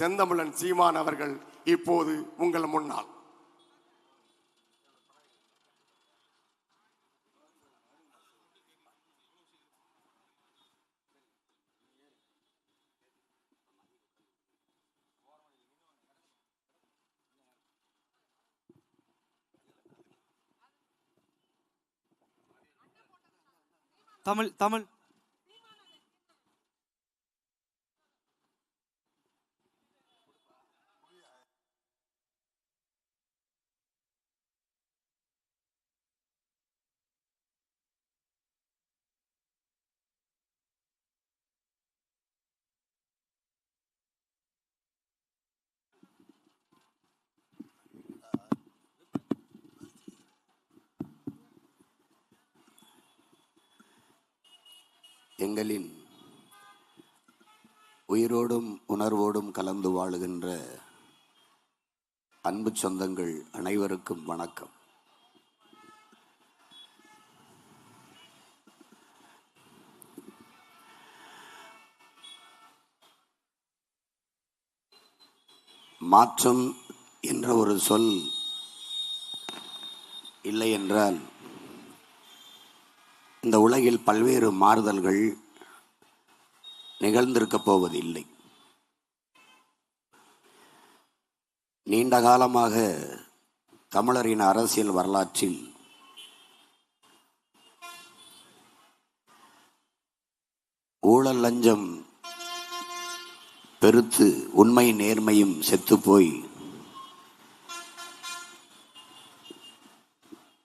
செந்தமிழன் சீமான் அவர்கள் இப்போது உங்கள் முன்னால். தமிழ் தமிழ் எங்களின் உயிரோடும் உணர்வோடும் கலந்து வாழுகின்ற அன்பு சொந்தங்கள் அனைவருக்கும் வணக்கம். மாற்றம் என்ற ஒரு சொல் இல்லை என்றால் இந்த உலகில் பல்வேறு மாறுதல்கள் நிகழ்ந்திருக்கப் போவதில்லை. நீண்ட காலமாக தமிழரின் அரசியல் வரலாற்றில் ஊழல் லஞ்சம் பெருத்து உண்மை நேர்மையும் செத்துப்போய்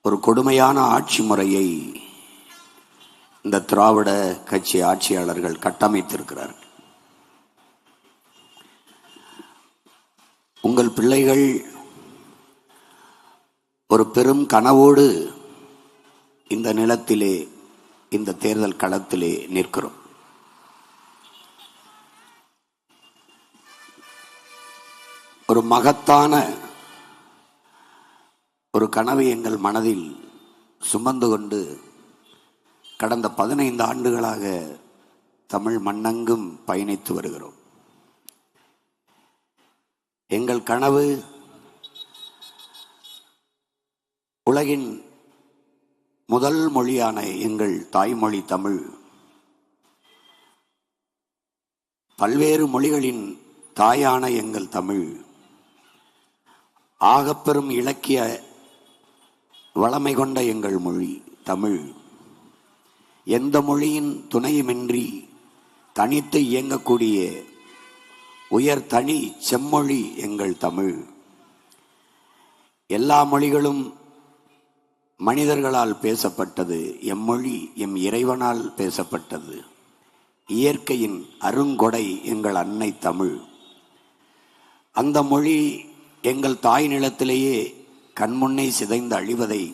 ஒரு கொடுமையான ஆட்சி முறையை இந்த திராவிட கட்சி ஆட்சியாளர்கள் கட்டமைத்திருக்கிறார்கள். உங்கள் பிள்ளைகள் ஒரு பெரும் கனவோடு இந்த நிலத்திலே இந்த தேர்தல் களத்திலே நிற்கிறோம். ஒரு மகத்தான ஒரு கனவை எங்கள் மனதில் சுமந்து கொண்டு கடந்த 15 ஆண்டுகளாக தமிழ் மண்ணெங்கும் பயணித்து வருகிறோம். எங்கள் கனவு உலகின் முதல் மொழியான எங்கள் தாய்மொழி தமிழ் பல்வேறு மொழிகளின் தாயான எங்கள் தமிழ் ஆகப்பெரும் இலக்கிய வளமை கொண்ட எங்கள் மொழி தமிழ் எந்த மொழியின் துணையுமின்றி தனித்து இயங்கக்கூடிய உயர் தனி செம்மொழி எங்கள் தமிழ். எல்லா மொழிகளும் மனிதர்களால் பேசப்பட்டது, எம்மொழி எம் இறைவனால் பேசப்பட்டது. இயற்கையின் அருங்கொடை எங்கள் அன்னை தமிழ். அந்த மொழி எங்கள் தாய் நிலத்திலேயே கண்முன்னே சிதைந்து அழிவதை,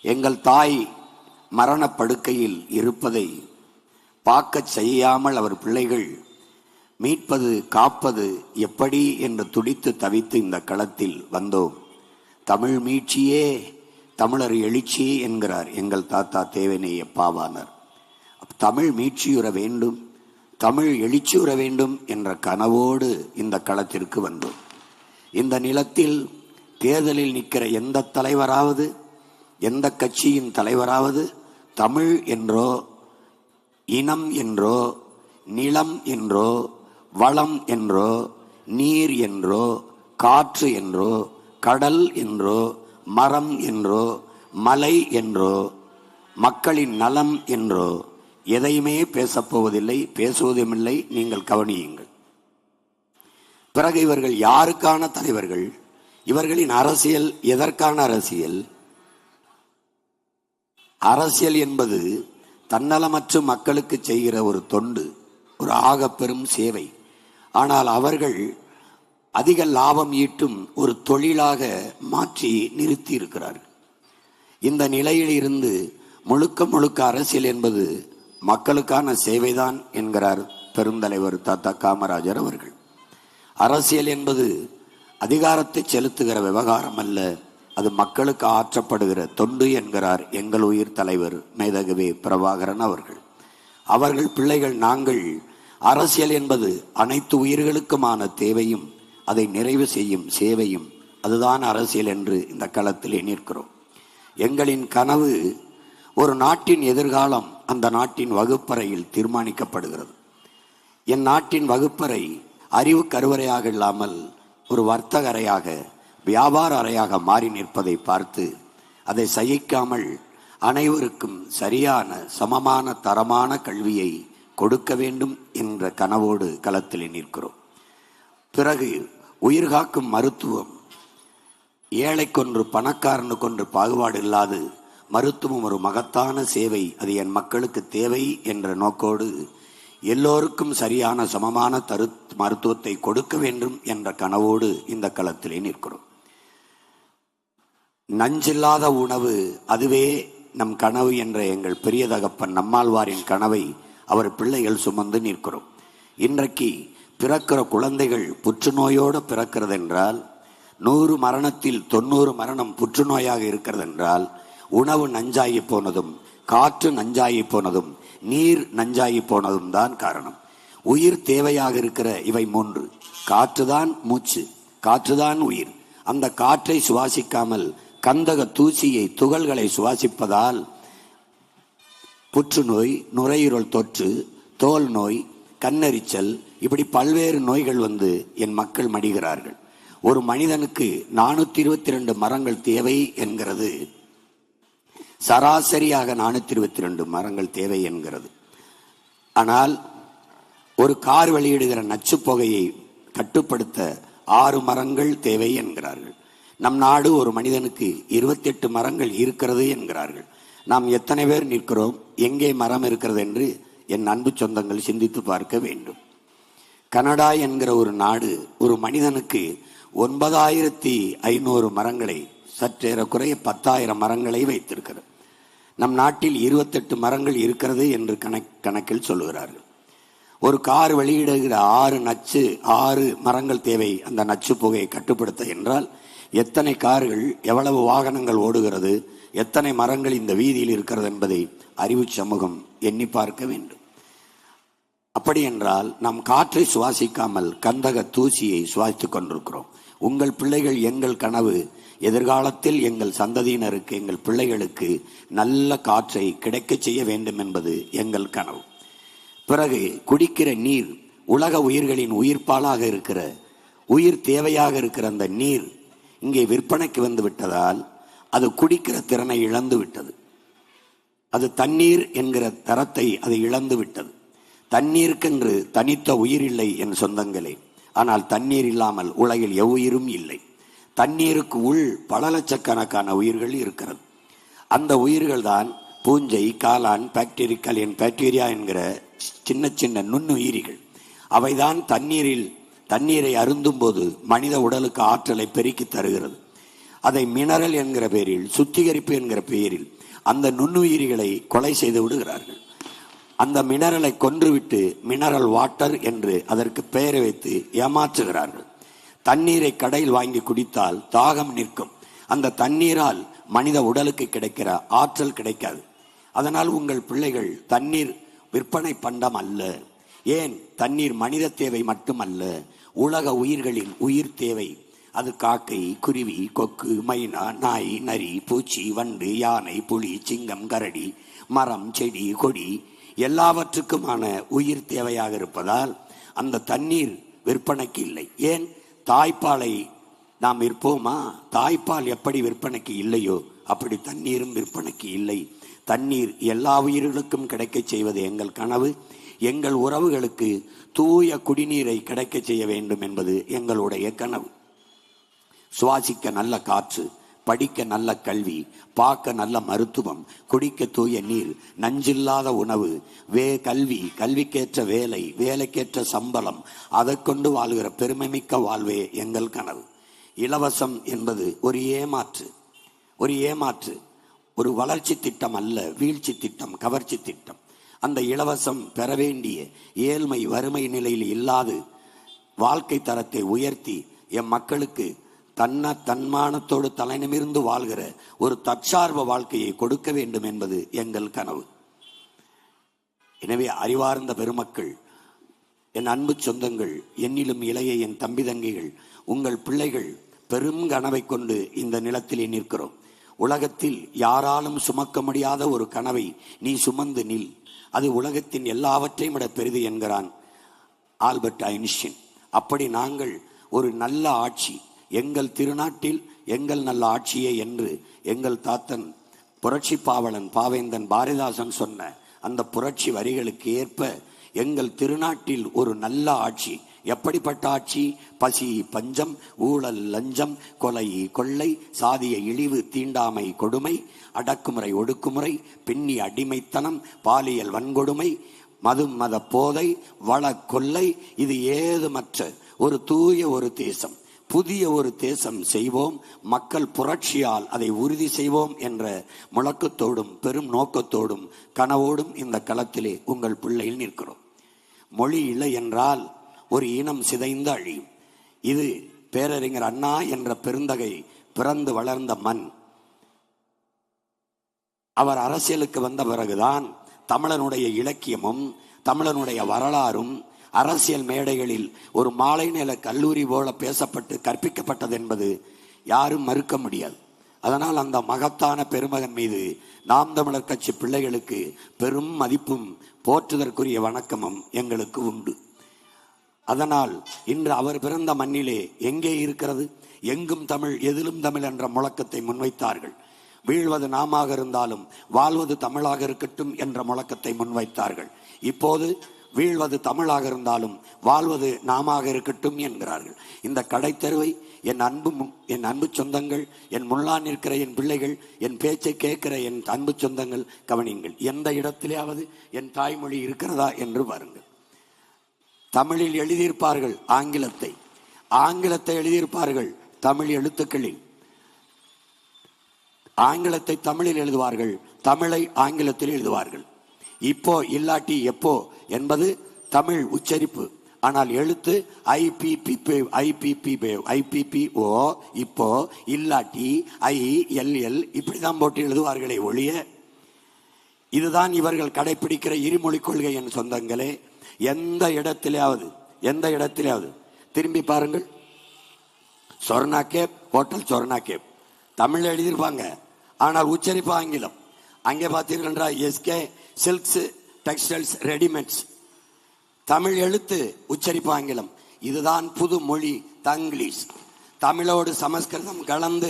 எங்கள் தாய் மரணப்படுக்கையில் இருப்பதை பார்க்கச் செய்யாமல் அவர் பிள்ளைகள் மீட்பது காப்பது எப்படி என்று துடித்து தவித்து இந்த களத்தில் வந்தோம். தமிழ் மீட்சியே தமிழர் எழுச்சி என்கிறார் எங்கள் தாத்தா தேவநேய பாவாணர். தமிழ் மீட்சியுற வேண்டும், தமிழ் எழுச்சியுற வேண்டும் என்ற கனவோடு இந்த களத்திற்கு வந்தோம். இந்த நிலத்தில் தேர்தலில் நிற்கிற எந்த தலைவராவது, எந்த கட்சியின் தலைவராவது தமிழ் என்றோ, இனம் என்றோ, நிலம் என்றோ, வளம் என்றோ, நீர் என்றோ, காற்று என்றோ, கடல் என்றோ, மரம் என்றோ, மலை என்றோ, மக்களின் நலம் என்றோ எதையுமே பேசப்போவதில்லை, பேசுவதுமில்லை. நீங்கள் கவனியுங்கள். பிறகு இவர்கள் யாருக்கான தலைவர்கள்? இவர்களின் அரசியல் எதற்கான அரசியல்? அரசியல் என்பது தன்னலமற்ற மக்களுக்கு செய்கிற ஒரு தொண்டு, ஒரு ஆகப்பெரும் சேவை. ஆனால் அவர்கள் அதிக லாபம் ஈட்டும் ஒரு தொழிலாக மாற்றி நிறுத்தி இருக்கிறார்கள். இந்த நிலையில் இருந்து முழுக்க முழுக்க அரசியல் என்பது மக்களுக்கான சேவைதான் என்கிறார் பெருந்தலைவர் தாத்தா காமராஜர் அவர்கள். அரசியல் என்பது அதிகாரத்தை செலுத்துகிற விவகாரம் அல்ல, அது மக்களுக்கு ஆற்றப்படுகிற தொண்டு என்கிறார் எங்கள் உயிர் தலைவர் மேதகவே பிரபாகரன் அவர்கள். அவர்கள் பிள்ளைகள் நாங்கள் அரசியல் என்பது அனைத்து உயிர்களுக்குமான தேவையும் அதை நிறைவு செய்யும் சேவையும், அதுதான் அரசியல் என்று இந்த களத்திலே நிற்கிறோம். எங்களின் கனவு, ஒரு நாட்டின் எதிர்காலம் அந்த நாட்டின் வகுப்பறையில் தீர்மானிக்கப்படுகிறது. என் நாட்டின் வகுப்பறை அறிவு கருவறையாக இல்லாமல் ஒரு வர்த்தக அறையாக, வியாபார அறையாக மாறி நிற்பதை பார்த்து அதை சகிக்காமல் அனைவருக்கும் சரியான சமமான தரமான கல்வியை கொடுக்க வேண்டும் என்ற கனவோடு களத்தில் நிற்கிறோம். பிறகு உயிர்காக்கும் மருத்துவம், ஏழைக்கொன்று பணக்காரனுக்கொன்று பாகுபாடு இல்லாது மருத்துவம் ஒரு மகத்தான சேவை, அது என் மக்களுக்கு தேவை என்ற நோக்கோடு எல்லோருக்கும் சரியான சமமான மருத்துவத்தை கொடுக்க வேண்டும் என்ற கனவோடு இந்த களத்திலே நிற்கிறோம். நஞ்சில்லாத உணவு, அதுவே நம் கனவு என்ற எங்கள் பெரிய தகப்பன் நம்மாழ்வாரின் கனவை அவர் பிள்ளைகள் சுமந்து நிற்கிறோம். இன்றைக்கு பிறக்கிற குழந்தைகள் புற்றுநோயோடு பிறக்கிறது என்றால், 100 மரணத்தில் 90 மரணம் புற்றுநோயாக இருக்கிறது என்றால், உணவு நஞ்சாகி போனதும், காற்று நஞ்சாகி போனதும், நீர் நஞ்சாகி போனதும் தான் காரணம். உயிர் தேவையாக இருக்கிற இவை 3, காற்றுதான் மூச்சு, காற்றுதான் உயிர். அந்த காற்றை சுவாசிக்காமல் கந்தக தூசியை, துகள்களை சுவாசிப்பதால் புற்றுநோய், நுரையீரல் தொற்று, தோல் நோய், கண்ணெரிச்சல், இப்படி பல்வேறு நோய்கள் வந்து என் மக்கள் மடிகிறார்கள். ஒரு மனிதனுக்கு 422 மரங்கள் தேவை என்கிறது, சராசரியாக 422 மரங்கள் தேவை என்கிறது. ஆனால் ஒரு கார் வெளியிடுகிற நச்சு புகையை கட்டுப்படுத்த 6 மரங்கள் தேவை என்கிறார்கள். நம் நாடு ஒரு மனிதனுக்கு 28 மரங்கள் இருக்கிறது என்கிறார்கள். நாம் எத்தனை பேர் நிற்கிறோம்? எங்கே மரம் இருக்கிறது என்று என் அன்பு சொந்தங்கள் சிந்தித்து பார்க்க வேண்டும். கனடா என்கிற ஒரு நாடு ஒரு மனிதனுக்கு 9500 மரங்களை, சற்றேறக்குறைய 10,000 மரங்களை வைத்திருக்கிறது. நம் நாட்டில் 28 மரங்கள் இருக்கிறது என்று கணக்கில் சொல்லுகிறார்கள். ஒரு கார் வெளியிடுகிற 6 மரங்கள் தேவை அந்த நச்சு புகையை கட்டுப்படுத்த என்றால், எத்தனை கார்கள், எவ்வளவு வாகனங்கள் ஓடுகிறது, எத்தனை மரங்கள் இந்த வீதியில் இருக்கிறது என்பதை அறிவு சமூகம் எண்ணி பார்க்க வேண்டும். அப்படி என்றால் நாம் காற்றை சுவாசிக்காமல் கந்தக தூசியை சுவாசித்துக் கொண்டிருக்கிறோம். உங்கள் பிள்ளைகள், எங்கள் கனவு, எதிர்காலத்தில் எங்கள் சந்ததியினருக்கு, எங்கள் பிள்ளைகளுக்கு நல்ல காற்றை கிடைக்க செய்ய வேண்டும் என்பது எங்கள் கனவு. பிறகு குடிக்கிற நீர், உலக உயிர்களின் உயிர்ப்பாலாக இருக்கிற, உயிர் தேவையாக இருக்கிற அந்த நீர் இங்கே விற்பனைக்கு வந்து விட்டதால் அது குடிக்கிற திறனை இழந்து விட்டது. அது தண்ணீர் என்கிற தரத்தை அது இழந்து விட்டது. தண்ணீருக்கென்று தனித்த உயிர் இல்லை என் சொந்தங்களே. ஆனால் தண்ணீர் இல்லாமல் உலகில் எவ்வுயிரும் இல்லை. தண்ணீருக்கு உள் பல லட்சக்கணக்கான உயிர்கள் இருக்கிறது. அந்த உயிர்கள் தான் பூஞ்சை, காளான், பாக்டீரியா என்கிற சின்ன சின்ன நுண்ணுயிரிகள். அவைதான் தண்ணீரை அருந்தும் போது மனித உடலுக்கு ஆற்றலை பெருக்கி தருகிறது. அதை மினரல் என்கிற பெயரில், சுத்திகரிப்பு என்கிற பெயரில் அந்த நுண்ணுயிரிகளை கொலை செய்து விடுகிறார்கள். அந்த மினரலை கொன்றுவிட்டு மினரல் வாட்டர் என்று அதற்கு பெயரை வைத்து ஏமாற்றுகிறார்கள். தண்ணீரை கடையில் வாங்கி குடித்தால் தாகம் நிற்கும். அந்த தண்ணீரால் மனித உடலுக்கு கிடைக்கிற ஆற்றல் கிடைக்காது. அதனால் உங்கள் பிள்ளைகள், தண்ணீர் விற்பனை பண்டம் அல்ல. ஏன், தண்ணீர் மனித தேவை மட்டுமல்ல, உலக உயிர்களின் உயிர் தேவை. அது காக்கை, குருவி, கொக்கு, மைனா, நாய், நரி, பூச்சி, வண்டு, யானை, புலி, சிங்கம், கரடி, மரம், செடி, கொடி எல்லாவற்றுக்குமான உயிர் தேவையாக இருப்பதால் அந்த தண்ணீர் விற்பனைக்கு இல்லை. ஏன், தாய்ப்பாலை நாம் விற்போமா? தாய்ப்பால் எப்படி விற்பனைக்கு இல்லையோ அப்படி தண்ணீரும் விற்பனைக்கு இல்லை. தண்ணீர் எல்லா உயிர்களுக்கும் கிடைக்க செய்வது எங்கள் கனவு. எங்கள் உறவுகளுக்கு தூய குடிநீரை கிடைக்க செய்ய வேண்டும் என்பது எங்களுடைய கனவு. சுவாசிக்க நல்ல காற்று, படிக்க நல்ல கல்வி, பார்க்க நல்ல மருத்துவம், குடிக்க தூய நீர், நஞ்சில்லாத உணவு, கல்விக்கேற்ற வேலை, வேலைக்கேற்ற சம்பளம், அதை கொண்டு வாழ்கிற பெருமைமிக்க வாழ்வே எங்கள் கனவு. இலவசம் என்பது ஒரு ஏமாற்று, ஒரு வளர்ச்சி திட்டம் அல்ல, வீழ்ச்சி திட்டம், கவர்ச்சி திட்டம். அந்த இலவசம் பெற வேண்டிய ஏழ்மை, வறுமை நிலையில் இல்லாது வாழ்க்கை தரத்தை உயர்த்தி எம் மக்களுக்கு தன்மானத்தோடு தலைநிமிர்ந்து வாழ்கிற ஒரு தற்சார்பு வாழ்க்கையை கொடுக்க வேண்டும் என்பது எங்கள் கனவு. எனவே அறிவார்ந்த பெருமக்கள், என் அன்பு சொந்தங்கள், என்னிலும் இளைய என் தம்பி தங்கைகள், உங்கள் பிள்ளைகள் பெரும் கனவை கொண்டு இந்த நிலத்திலே நிற்கிறோம். உலகத்தில் யாராலும் சுமக்க முடியாத ஒரு கனவை நீ சுமந்து நில், அது உலகத்தின் எல்லாவற்றையும் விட பெரிது என்கிறான் ஆல்பர்ட் ஐன்ஸ்டீன். அப்படி நாங்கள் ஒரு நல்ல ஆட்சி, எங்கள் திருநாட்டில் எங்கள் நல்ல ஆட்சியே என்று எங்கள் தாத்தன் புரட்சி பாவலன் பாவேந்தன் பாரதிதாசன் சொன்ன அந்த புரட்சி வரிகளுக்கு ஏற்ப எங்கள் திருநாட்டில் ஒரு நல்ல ஆட்சி. எப்படிப்பட்ட ஆட்சி? பசி பஞ்சம், ஊழல் லஞ்சம், கொலை கொள்ளை, சாதிய இழிவு, தீண்டாமை கொடுமை, அடக்குமுறை ஒடுக்குமுறை, பின்னி அடிமைத்தனம், பாலியல் வன்கொடுமை, மது மத போதை, வள கொள்ளை, இது ஏதுமற்ற ஒரு தூய ஒரு தேசம், புதிய ஒரு தேசம் செய்வோம், மக்கள் புரட்சியால் அதை உறுதி செய்வோம் என்ற முழக்கத்தோடும் பெரும் நோக்கத்தோடும் கனவோடும் இந்த களத்திலே உங்கள் பிள்ளையில் நிற்கிறோம். மொழி இல்லை என்றால் ஒரு இனம் சிதைந்து அழியும். இது பேரறிஞர் அண்ணா என்ற பெருந்தகை பிறந்து வளர்ந்த மண். அவர் அரசியலுக்கு வந்த பிறகுதான் தமிழனுடைய இலக்கியமும் தமிழனுடைய வரலாறும் அரசியல் மேடைகளில் ஒரு மாலை நேர கல்லூரி போல பேசப்பட்டு கற்பிக்கப்பட்டது என்பது யாரும் மறுக்க முடியாது. அதனால் அந்த மகத்தான பெருமகன் மீது நாம் தமிழர் கட்சி பிள்ளைகளுக்கு பெரும் மதிப்பும் போற்றுதற்குரிய வணக்கமும் எங்களுக்கு உண்டு. அதனால் இன்று அவர் பிறந்த மண்ணிலே எங்கே இருக்கிறது? எங்கும் தமிழ், எதிலும் தமிழ் என்ற முழக்கத்தை முன்வைத்தார்கள். வீழ்வது நாமாக இருந்தாலும் வாழ்வது தமிழாக இருக்கட்டும் என்ற முழக்கத்தை முன்வைத்தார்கள். இப்போது வீழ்வது தமிழாக இருந்தாலும் வாழ்வது நாமாக இருக்கட்டும் என்கிறார்கள். இந்த கடைத்தெருவை என் அன்பு சொந்தங்கள், என் முன்னால் நிற்கிற என் பிள்ளைகள், என் பேச்சை கேட்கிற என் அன்பு சொந்தங்கள் கவனிங்கள். எந்த இடத்திலேயாவது என் தாய்மொழி இருக்கிறதா என்று பாருங்கள். தமிழில் எழுதியிருப்பார்கள் ஆங்கிலத்தை எழுதியிருப்பார்கள் தமிழ் எழுத்துக்களில். ஆங்கிலத்தை தமிழில் எழுதுவார்கள், தமிழை ஆங்கிலத்தில் எழுதுவார்கள். இப்போ இல்லாட்டி எப்போ என்பது தமிழ் உச்சரிப்பு. ஆனால் எழுத்து IPPO, இப்போ இல்லாட்டி ILL இப்படிதான் போட்டு எழுதுவார்களே ஒழிய, இதுதான் இவர்கள் கடைபிடிக்கிற இருமொழி கொள்கை. என் சொந்தங்களே, எந்த இடத்திலேயாவது திரும்பி பாருங்கள். சொர்ணா கேப், ஹோட்டல் சொர்ணா கேப் தமிழ் எழுதியிருப்பாங்க, ஆனால் உச்சரிப்பு ஆங்கிலம். அங்கே பார்த்தீர்கள் SK silks textiles readymades, Tamil எழுத்து உச்சரிப்பு ஆங்கிலம். இதுதான் புது மொழி தங்கிலீஷ். தமிழோடு சமஸ்கிருதம் கலந்து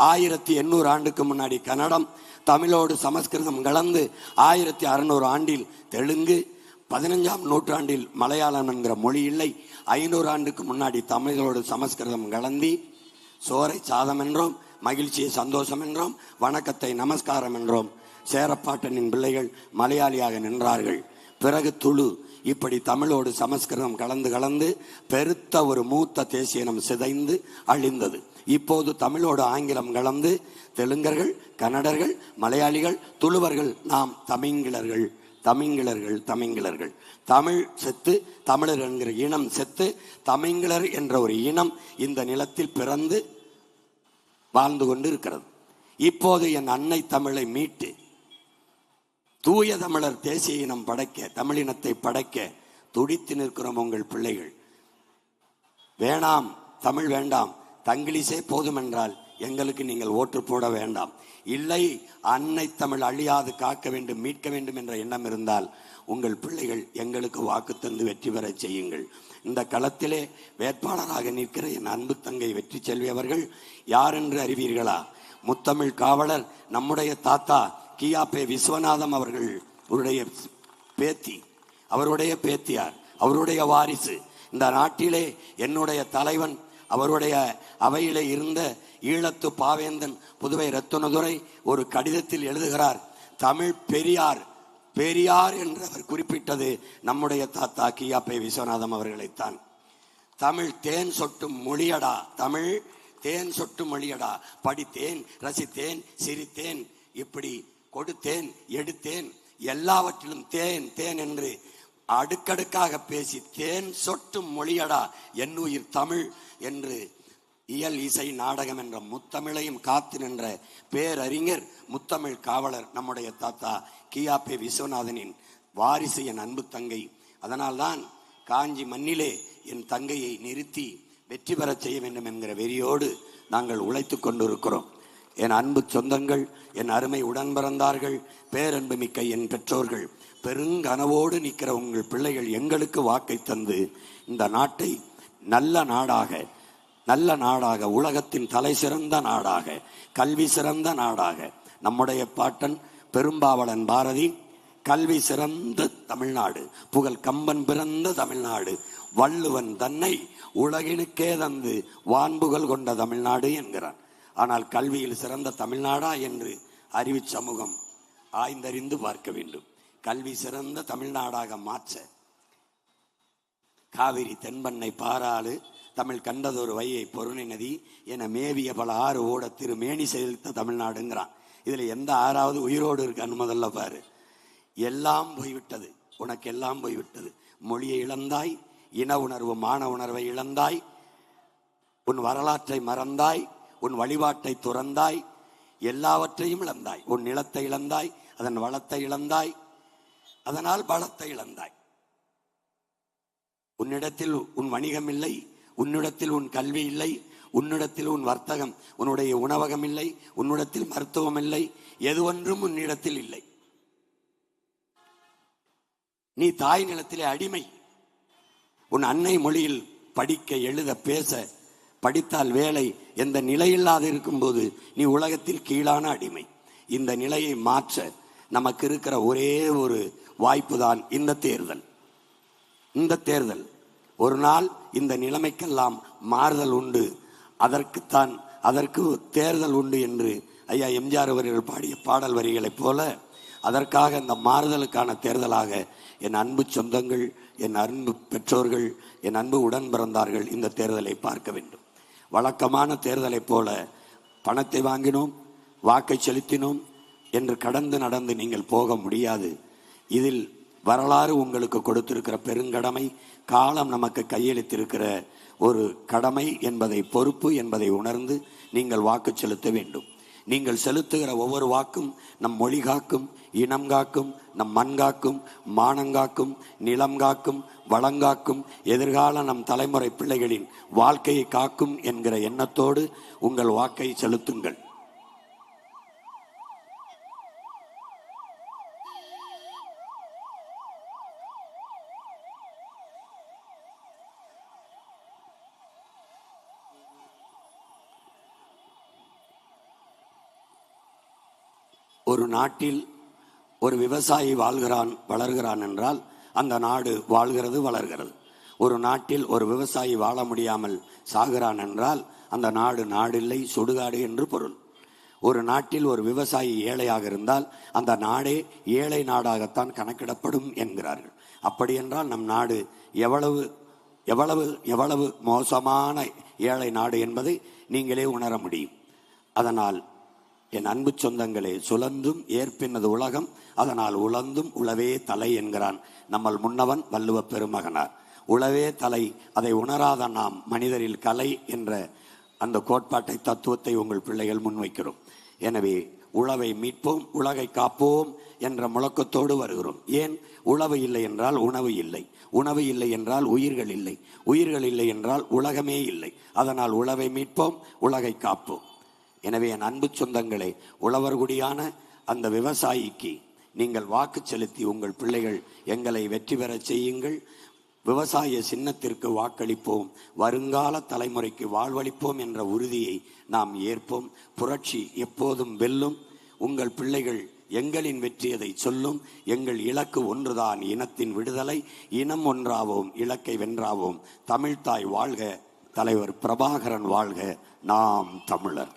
1800 ஆண்டுக்கு முன்னாடி கன்னடம், தமிழோடு சமஸ்கிருதம் கலந்து 1600 ஆண்டில் தெலுங்கு, 15ஆம் நூற்றாண்டில் மலையாளம் என்கிற மொழி இல்லை. 500 ஆண்டுக்கு முன்னாடி தமிழோடு சமஸ்கிருதம் கலந்தி சோரை சாதம் என்றோம், மகிழ்ச்சியை சந்தோஷம் என்றோம், வணக்கத்தை நமஸ்காரம் என்றோம். சேரப்பாட்டனின் பிள்ளைகள் மலையாளியாக நின்றார்கள். பிறகு துளு, இப்படி தமிழோடு சமஸ்கிருதம் கலந்து பெருத்த ஒரு மூத்த தேசியனம் சிதைந்து அழிந்தது. இப்போது தமிழோடு ஆங்கிலம் கலந்து தெலுங்கர்கள், கன்னடர்கள், மலையாளிகள், துளுவர்கள், நாம் தமிங்கிலர்கள். தமிழ் செத்து, தமிழர் என்கிற இனம் செத்து, தமிங்கிலர் என்ற ஒரு இனம் இந்த நிலத்தில் பிறந்து வாழ்ந்து கொண்டு இருக்கிறது. இப்போது என் அன்னை தமிழை மீட்டு தூய தமிழர் தேசிய இனம் படைக்க, தமிழினத்தை படைக்க துடித்து நிற்கிறோம் உங்கள் பிள்ளைகள். வேணாம், தமிழ் வேண்டாம், தங்கிலீஷே போதும் என்றால் எங்களுக்கு நீங்கள் ஓட்டு போட வேண்டாம். இல்லை, அன்னை தமிழ் அழியாது காக்க வேண்டும், மீட்க வேண்டும் என்ற எண்ணம் இருந்தால் உங்கள் பிள்ளைகள் எங்களுக்கு வாக்கு தந்து வெற்றி பெற செய்யுங்கள். இந்த களத்திலே வேட்பாளராக நிற்கிற என் அன்பு தங்கை வெற்றி செல்வி அவர்கள் யார் என்று அறிவீர்களா? முத்தமிழ் காவலர் நம்முடைய தாத்தா கியாபே விஸ்வநாதம் அவர்கள் பேத்தி, அவருடைய பேத்தியார், அவருடைய வாரிசு. இந்த நாட்டிலே என்னுடைய தலைவன், அவருடைய அவையிலே இருந்த ஈழத்து பாவேந்தன் புதுவை ரத்தினதுரை ஒரு கடிதத்தில் எழுதுகிறார், தமிழ் பெரியார் என்று அவர் குறிப்பிட்டது நம்முடைய தாத்தா கியாபே விஸ்வநாதம் அவர்களைத்தான். தமிழ் தேன் சொட்டும் மொழியடா, தமிழ் தேன் சொட்டும் மொழியடா, படித்தேன், ரசித்தேன், சிரித்தேன், இப்படி கொடுத்தேன், எடுத்தேன், எல்லாவற்றிலும் தேன் தேன் என்று அடுக்கடுக்காக பேசி தேன் சொட்டும் மொழியடா என்னுயிர் தமிழ் என்று இயல் இசை நாடகம் என்ற முத்தமிழையும் காத்து நின்ற பேரறிஞர் முத்தமிழ் காவலர் நம்முடைய தாத்தா கியாபே விஸ்வநாதனின் வாரிசு என் அன்பு தங்கை. அதனால்தான் காஞ்சி மண்ணிலே என் தங்கையை நிறுத்தி வெற்றி பெறச் செய்ய வேண்டும் என்கிற வெறியோடு நாங்கள் உழைத்து கொண்டிருக்கிறோம். என் அன்பு சொந்தங்கள், என் அருமை உடன் பிறந்தார்கள், பேரன்பு மிக்க என் பெற்றோர்கள், பெருங்கனவோடு நிற்கிற உங்கள் பிள்ளைகள் எங்களுக்கு வாக்கை தந்து இந்த நாட்டை நல்ல நாடாக, உலகத்தின் தலை சிறந்த நாடாக, கல்வி சிறந்த நாடாக, நம்முடைய பாட்டன் பெரும்பாவளன் பாரதி கல்வி சிறந்த தமிழ்நாடு, புகழ் கம்பன் பிறந்த தமிழ்நாடு, வள்ளுவன் தன்னை உலகினுக்கே தந்து வான்புகழ் கொண்ட தமிழ்நாடு என்கிறான். ஆனால் கல்வியில் சிறந்த தமிழ்நாடா என்று அறிவு சமூகம் ஆய்ந்தறிந்து பார்க்க வேண்டும். கல்வி சிறந்த தமிழ்நாடாக மாற்ற காவிரி தென்பண்ணை பாராளு தமிழ் கண்டதொரு வையை பொருணை நதி என மேவிய பல ஆறு ஓட திருமேனி செலுத்த தமிழ்நாடுங்கிறான். இதுல எந்த ஆறாவது உயிரோடு இருக்கான்னு முதல்ல பாரு. எல்லாம் போய்விட்டது, உனக்கு எல்லாம் போய்விட்டது. மொழியை இழந்தாய், இன உணர்வு மான உணர்வை இழந்தாய், உன் வரலாற்றை மறந்தாய், உன் வழிபாட்டை துறந்தாய், எல்லாவற்றையும் இழந்தாய். உன் நிலத்தை இழந்தாய், அதன் வளத்தை இழந்தாய், அதனால் பலத்தை இழந்தாய். உன்னிடத்தில் உன் வணிகம் இல்லை, உன்னிடத்தில் உன் கல்வி இல்லை, உன்னிடத்தில் உன் வர்த்தகம், உன்னுடைய உணவகம் இல்லை, உன்னிடத்தில் மருத்துவம் இல்லை, எது ஒன்றும் உன்னிடத்தில் இல்லை. நீ தாய் நிலத்திலே அடிமை. உன் அன்னை மொழியில் படிக்க எழுத பேச படித்தால் வேலை எந்த நிலையில்லாது இருக்கும்போது நீ உலகத்தில் கீழான அடிமை. இந்த நிலையை மாற்ற நமக்கு இருக்கிற ஒரே ஒரு வாய்ப்பு தான் இந்த தேர்தல். இந்த தேர்தல் ஒரு நாள் இந்த நிலைமைக்கெல்லாம் மாறுதல் உண்டு, அதற்கு தேர்தல் உண்டு என்று ஐயா எம்ஜிஆர் அவர்கள் பாடிய பாடல் வரிகளைப் போல அதற்காக இந்த மாறுதலுக்கான தேர்தலாக என் அன்பு சொந்தங்கள், என் அன்பு பெற்றோர்கள், என் அன்பு உடன் பிறந்தார்கள் இந்த தேர்தலை பார்க்க வேண்டும். வழக்கமான தேர்தலைப் போல பணத்தை வாங்கினோம், வாக்கை செலுத்தினோம் என்று கடந்து நடந்து நீங்கள் போக முடியாது. இதில் வரலாறு உங்களுக்கு கொடுத்திருக்கிற பெருங்கடமை, காலம் நமக்கு கையளித்திருக்கிற ஒரு கடமை என்பதை, பொறுப்பு என்பதை உணர்ந்து நீங்கள் வாக்கு செலுத்த வேண்டும். நீங்கள் செலுத்துகிற ஒவ்வொரு வாக்கும் நம் மொழி காக்கும், இனம் காக்கும், நம் மண் காக்கும், மானங்காக்கும், நிலம் காக்கும், வளங்காக்கும், எதிர்கால நம் தலைமுறை பிள்ளைகளின் வாழ்க்கையை காக்கும் என்கிற எண்ணத்தோடு உங்கள் வாக்கை செலுத்துங்கள். ஒரு நாட்டில் ஒரு விவசாயி வளர்கிறான் என்றால் அந்த நாடு வாழ்கிறது, வளர்கிறது. ஒரு நாட்டில் ஒரு விவசாயி வாழ முடியாமல் சாகிறான் என்றால் அந்த நாடு நாடில்லை, சுடுகாடு என்று பொருள். ஒரு நாட்டில் ஒரு விவசாயி ஏழையாக இருந்தால் அந்த நாடே ஏழை நாடாகத்தான் கணக்கிடப்படும் என்கிறார்கள். அப்படி என்றால் நம் நாடு எவ்வளவு எவ்வளவு எவ்வளவு மோசமான ஏழை நாடு என்பதை நீங்களே உணர முடியும். அதனால் என் அன்பு சொந்தங்களே, சுழன்றும் ஏற்பினது உலகம், அதனால் உழந்தும் உளவே தலை என்கிறான் நம்மள் முன்னவன் வள்ளுவ பெருமகனார். உளவே தலை, அதை உணராத நாம் மனிதரில் கலை என்ற அந்த கோட்பாட்டை, தத்துவத்தை உங்கள் பிள்ளைகள் முன்வைக்கிறோம். எனவே உழவை மீட்போம், உலகை காப்போம் என்ற முழக்கத்தோடு வருகிறோம். ஏன்? உழவு இல்லை என்றால் உணவு இல்லை, உணவு இல்லை என்றால் உயிர்கள் இல்லை, உயிர்கள் இல்லை என்றால் உலகமே இல்லை. அதனால் உழவை மீட்போம், உலகை காப்போம். எனவே என் அன்பு சொந்தங்களே, உழவர்குடியான அந்த விவசாயிக்கு நீங்கள் வாக்கு செலுத்தி உங்கள் பிள்ளைகள் எங்களை வெற்றி பெற செய்யுங்கள். விவசாய சின்னத்திற்கு வாக்களிப்போம், வருங்கால தலைமுறைக்கு வாழ்வளிப்போம் என்ற உறுதியை நாம் ஏற்போம். புரட்சி எப்போதும் வெல்லும். உங்கள் பிள்ளைகள் எங்களின் வெற்றியதை சொல்லும். எங்கள் இலக்கு ஒன்றுதான், இனத்தின் விடுதலை. இனம் ஒன்றாவோம், இலக்கை வென்றாவோம். தமிழ்தாய் வாழ்க, தலைவர் பிரபாகரன் வாழ்க, நாம் தமிழர்.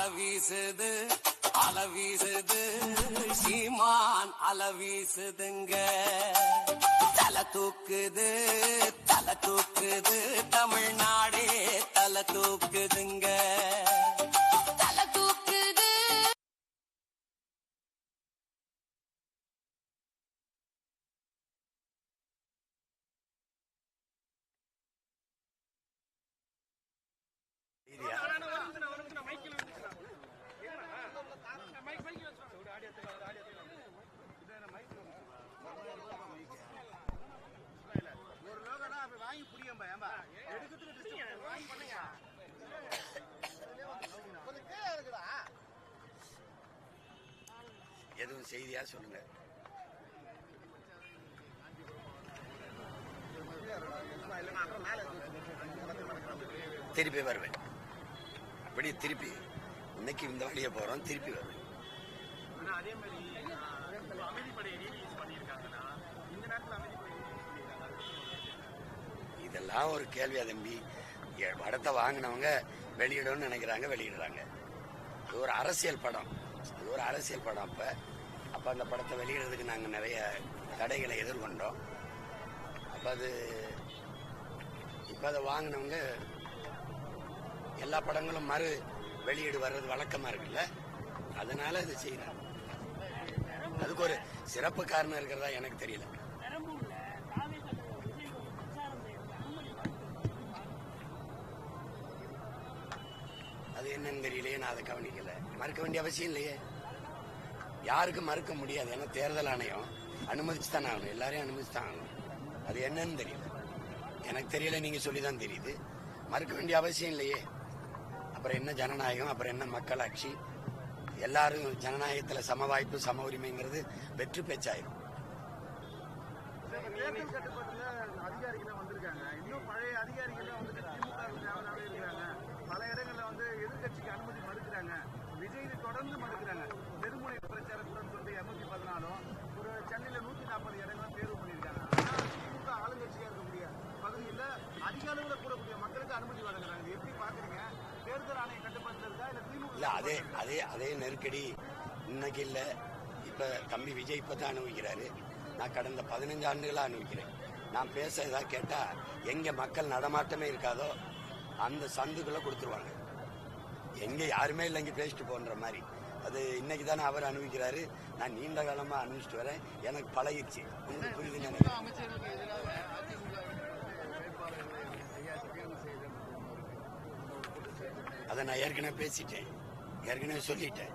அலவீசுது அலவீசுது சீமான் அலவீசுதுங்க. தலை தூக்குது தமிழ்நாடே தலை தூக்குதுங்க. தலை தூக்குது. எதுவும் செய்தியா சொல்லுங்க. திருப்பி வருவேன். இப்படி திருப்பி இன்னைக்கு இந்த வழியே போறோம், திருப்பி வருவேன். இதெல்லாம் ஒரு கேள்வியா தம்பி? படத்தை வாங்கினவங்க வெளியிடணும்னு நினைக்கிறாங்க, வெளியிடுறாங்க. இது ஒரு அரசியல் படம், இது ஒரு அரசியல் படம். அப்ப அந்த படத்தை வெளியிடுறதுக்கு நாங்க நிறைய தடைகளை எதிர்கொண்டோம். இப்ப அதை வாங்கினவங்க எல்லா படங்களும் மறு வெளியீடு வர்றது வழக்கமா இருக்குல்ல, அதனால இது செய்யறாங்க. அதுக்கு ஒரு சிறப்பு காரணம் இருக்கிறதா எனக்கு தெரியல. அது என்னன்னு தெரியலையே, நான் அதை கவனிக்கல. மறுக்க வேண்டிய அவசியம் இல்லையே, யாருக்கும் மறுக்க முடியாது. ஏன்னா தேர்தல் ஆணையம் அனுமதிச்சுதான் ஆகணும், எல்லாரையும் அனுமதிச்சுதான் ஆகணும். அது என்னன்னு தெரியல, எனக்கு தெரியல, நீங்க சொல்லிதான் தெரியுது. மறுக்க வேண்டிய அவசியம் இல்லையே. அப்புறம் என்ன ஜனநாயகம், அப்புறம் என்ன மக்களாட்சி? எல்லாரும் ஜனநாயகத்துல சம வாய்ப்பு சம உரிமைங்கிறது வெற்றி பேச்சாயிரும். தேர்தல் கட்டுப்பாட்டுல அதிகாரிகள் வந்திருக்காங்க, இன்னும் பழைய அதிகாரிகள் வந்து திமுக இருக்கிறாங்க. பல இடங்கள்ல வந்து எதிர்கட்சிக்கு அனுமதி மறுக்கிறாங்க, விஜய் தொடர்ந்து மறுக்கிறாங்க. தெருமுனை பிரச்சாரத்துடன் சொல்லிட்டு 214 ஒரு சென்னையில 140 இடங்களும் தேர்வு பண்ணியிருக்காங்க. திமுக ஆளுங்கட்சியா இருக்கக்கூடிய பகுதியில் அதிக அளவில் கூடக்கூடிய மக்களுக்கு அனுமதி வழங்குறாங்க. எப்படி பாக்குறீங்க? தேர்தல் ஆணைய கட்டுப்பாட்டுல இருக்கா இல்ல திமுக? இல்ல, அதே நெருக்கடி இன்னைக்கு இல்ல. இப்ப தம்பி விஜய் இப்பதான் அனுபவிக்கிறாரு. நான் கடந்த 15 ஆண்டுகளா அனுபவிக்கிறேன். நான் பேச ஏதாவது கேட்டா எங்க மக்கள் நடமாட்டமே இருக்காதோ அந்த சந்துக்குள்ள கொடுத்துருவாங்க. எங்க யாருமே இல்லை இங்க பேசிட்டு போன்ற மாதிரி. அது இன்னைக்கு தானே அவர் அனுபவிக்கிறாரு. நான் நீண்ட காலமா அனுபவிச்சுட்டு வரேன், எனக்கு பழகிடுச்சு. உங்களுக்கு புரியுது நினைக்கிறேன். அதை நான் ஏற்கனவே பேசிட்டேன், ஏற்கனவே சொல்லிட்டேன்.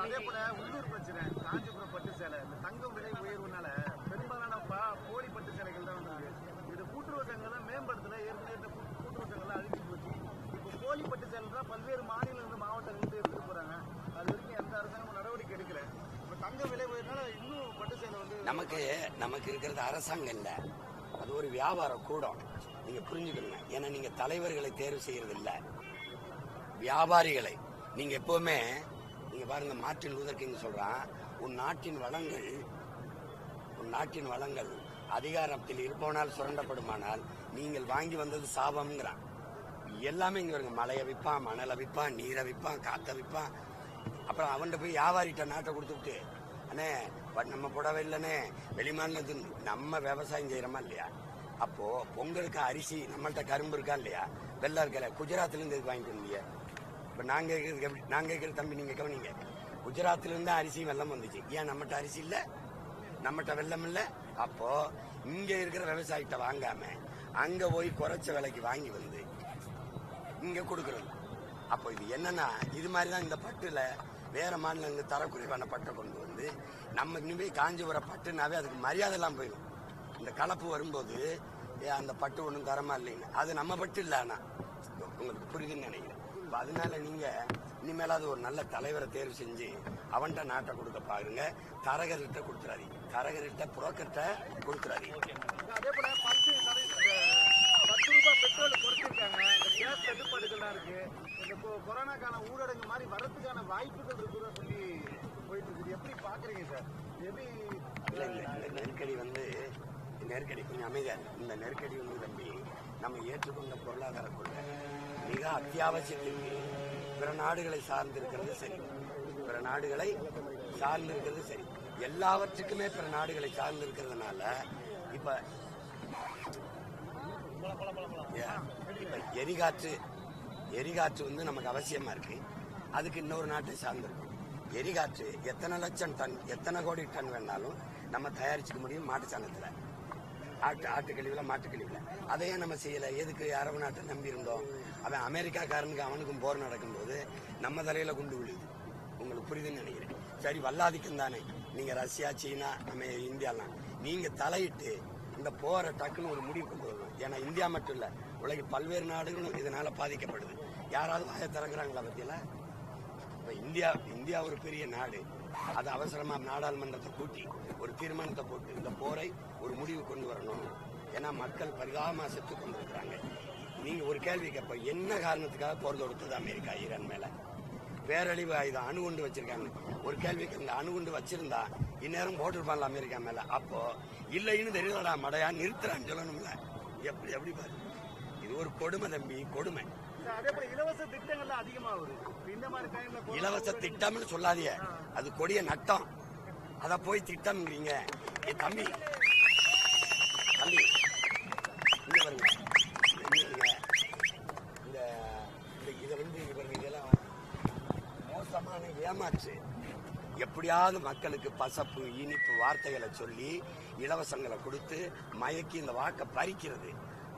அதே போல உள்ளூர் பிரச்சனை, காஞ்சிபுரம் பட்டு சேலை, இந்த தங்கம் விலை உயர்வுனால பெரும்பாலான போலி பட்டு சேலைகள் தான் வந்தது. இது கூட்டுறவு சங்கங்களை மேம்படுத்தல, ஏற்கனவே இந்த கூட்டுறவு சங்கங்களை அழிஞ்சு போச்சு. இப்போ போலி பட்டு சேலை தான் பல்வேறு மாநிலங்கள் மாவட்டங்களுக்கு எடுத்துட்டு போறாங்க. அது வரைக்கும் எந்த அரசாங்கமும் நடவடிக்கை எடுக்கல. இப்போ தங்க விலை உயர்னால இன்னும் பட்டு சேலை வந்து நமக்கு இருக்கிறது அரசாங்கம் இல்ல, அது ஒரு வியாபார கூடம். நீங்க புரிஞ்சுக்கணும். ஏன்னா நீங்க தலைவர்களை தேர்வு செய்யறது இல்ல, வியாபாரிகளை. நீங்க எப்பவுமே நீங்க பாருங்க, மார்ட்டின் லூதர் கிங் சொல்றான், உன் நாட்டின் வளங்கள் அதிகாரத்தில் இருப்பவனால் சுரண்டப்படுமானால் நீங்கள் வாங்கி வந்தது சாபம்ங்கிறான். எல்லாமே இங்க வருங்க. மலையை விற்பான், மணலை விற்பான், நீரை விற்பான், காத்த விற்பான். அப்புறம் அவன்கிட்ட போய் வியாபாரிட்ட நாட்டை கொடுத்துட்டு, அண்ணே நம்ம புடவை இல்லைன்னே வெளிமாநிலத்து நம்ம விவசாயம் செய்யறோமா இல்லையா? அப்போ பொங்கலுக்கு அரிசி நம்மள்ட்ட கரும்பு இருக்கா இல்லையா? வெள்ளம் இருக்கல, குஜராத்ல இருந்து வாங்கிட்டு வந்தீங்க. இப்ப நாங்க கேட்கிற தம்பி, நீங்க கவனிங்க, குஜராத்ல இருந்து அரிசி வெள்ளம் வந்துச்சு. ஏன் நம்மகிட்ட அரிசி இல்ல, நம்மகிட்ட வெள்ளம் இல்ல? அப்போ இங்க இருக்கிற விவசாயிட்ட வாங்காம அங்க போய் குறைச்ச விலைக்கு வாங்கி வந்து இங்க கொடுக்கறது. அப்போ இது என்னன்னா, இது மாதிரிதான் இந்த பட்டுல வேற மாநிலங்க தரக்குறைவான பட்டை கொண்டு வந்து நம்ம இனிமே காஞ்சிபுரம் பட்டுனாவே அதுக்கு மரியாதை எல்லாம் போயிடும். இந்த கலப்பு வரும்போது அந்த பட்டு ஒன்றும் தரமா இல்லைங்க, அது நம்ம பட்டு இல்ல. ஆனா உங்களுக்கு புரியுதுன்னு நினைக்கிறேன். அதனால நீங்க இனிமேலாவது ஒரு நல்ல தலைவரை தேர்வு செஞ்சு அவன்கிட்ட நாட்டை கொடுக்க பாருங்க. தரகர்கிட்ட கொடுத்துறாதீங்க, தரகர்கிட்ட புரோக்கர்கிட்ட கொடுத்துறாதீங்க. அதே போல 10 ரூபாய் பெட்ரோல் குறைச்சிருக்காங்க. கேஸ் தட்டுப்பாடுகள்லாம் இருக்கு. இந்த கொரோனா காலம் ஊரடங்கு மாதிரி வரதுக்கான வாய்ப்புகள் இருக்குன்னு சொல்லி போயிட்டு இருக்குது. எப்படி பாக்குறீங்க சார்? எப்படி இந்த நெருக்கடி கொஞ்சம் அமைதியா இருக்கு. இந்த நெருக்கடி வந்து தம்பி நம்ம ஏற்றுக்கொண்ட பொருளாதார கொள்கை மிக அத்தியாவசியத்திற்கு பிற நாடுகளை சார்ந்து இருக்கிறது சரி, பிற நாடுகளை சார்ந்து இருக்கிறது சரி. எல்லாவற்றுக்குமே பிற நாடுகளை சார்ந்து இருக்கிறதுனால இப்ப எரிகாற்று வந்து நமக்கு அவசியமா இருக்கு. அதுக்கு இன்னொரு நாட்டை சார்ந்திருக்கும். எரிகாற்று எத்தனை லட்சம் டன், எத்தனை கோடி டன் வேணாலும் நம்ம தயாரிச்சுக்க முடியும் மாட்டு சாணத்துல, ஆட்டு கழிவுல, மாட்டு கழிவுல. அதையே நம்ம செய்யல. எதுக்கு? அரபு நாட்டை நம்பி இருந்தோம். அவன் அமெரிக்காக்காரனுக்கு அவனுக்கும் போர் நடக்கும்போது நம்ம தலையில குண்டு விழுது. உங்களுக்கு புரியுதுன்னு நினைக்கிறேன். சரி, வல்லாதிக்கம் தானே. நீங்க ரஷ்யா, சீனா, நம்ம இந்தியாலாம் நீங்க தலையிட்டு இந்த போரை டக்குன்னு ஒரு முடிவு கொண்டு வரணும். ஏன்னா இந்தியா மட்டும் இல்ல, உலகில் பல்வேறு நாடுகளும் இதனால பாதிக்கப்படுது. யாராவது வாய திறங்குறாங்களா பத்தியில? இப்ப இந்தியா ஒரு பெரிய நாடு. அது அவசரமா நாடாளுமன்றத்தை கூட்டி ஒரு தீர்மானத்தை போட்டு இந்த போரை ஒரு முடிவு கொண்டு வரணும். ஏன்னா மக்கள் பரிதாபமா செத்து கொண்டிருக்கிறாங்க. நீங்க ஒரு கேள்வி கேட்ப, என்ன காரணத்துக்காக போர் தொடுத்தது அமெரிக்கா ஈரான் மேல? பேரழிவு ஆயுதம் அணுகுண்டு வச்சிருக்காங்க. ஒரு கேள்விக்கு இந்த அணுகுண்டு வச்சிருந்தா இந்நேரம் போட்டிருப்பான்ல அமெரிக்கா மேல. அப்போ இல்லைன்னு தெரியலடா மடையா, நிறுத்துறான்னு சொல்லணும்ல. எப்படி பாரு, இது ஒரு கொடுமை தம்பி, கொடுமை. இலவச திட்டங்கள்லாம் அதிகமாகுது. இந்த மாதிரி டைம்ல இலவச திட்டம்னு சொல்லாதீங்க, அது கொடிய நட்டம். அத போய் திட்டம்ங்கிறீங்க. தம்பி இங்க பாருங்க, இதை வந்து இதெல்லாம் மோசமான ஏமாற்று. எப்படியாவது மக்களுக்கு பசப்பு இனிப்பு வார்த்தைகளை சொல்லி இலவசங்களை கொடுத்து மயக்கி இந்த வாக்கை பறிக்கிறது.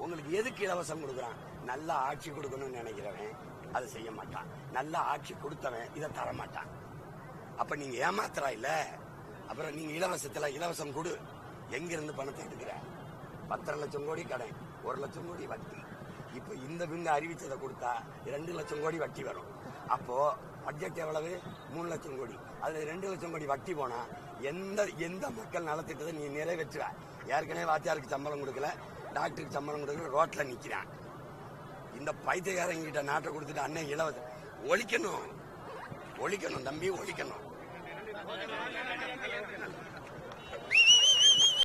உங்களுக்கு எதுக்கு இலவசம் கொடுக்குறான்? நல்ல ஆட்சி கொடுக்கணும்னு நினைக்கிறவன் அதை செய்ய மாட்டான். நல்ல ஆட்சி கொடுத்தவன் இதை தர மாட்டான். அப்ப நீங்க ஏமாத்துறா இல்ல? அப்புறம் நீங்க இலவசம் கொடு. எங்கிருந்து பணத்தை எடுக்கிற? 10 லட்சம் கோடி கடன், 1 லட்சம் கோடி வட்டி. இப்ப இந்த அறிவிச்சதை கொடுத்தா 2 லட்சம் கோடி வட்டி வரும். அப்போ பட்ஜெட் எவ்வளவு? 3 லட்சம் கோடி. அதுல 2 லட்சம் கோடி வட்டி போனா எந்த மக்கள் நலத்திட்டத்தை நீ நிறைவேற்றுவ? ஏற்கனவே வாத்தியாருக்கு சம்பளம் கொடுக்கல, டாக்டருக்கு சம்பளம் கொடுக்கல, ரோட்ல நிக்கிறான். இந்த பைத்தியக்காரங்கிட்ட நாட்டை கொடுத்துட்டு அண்ணன் இலவசம் ஒழிக்கணும் தம்பி, ஒழிக்கணும்.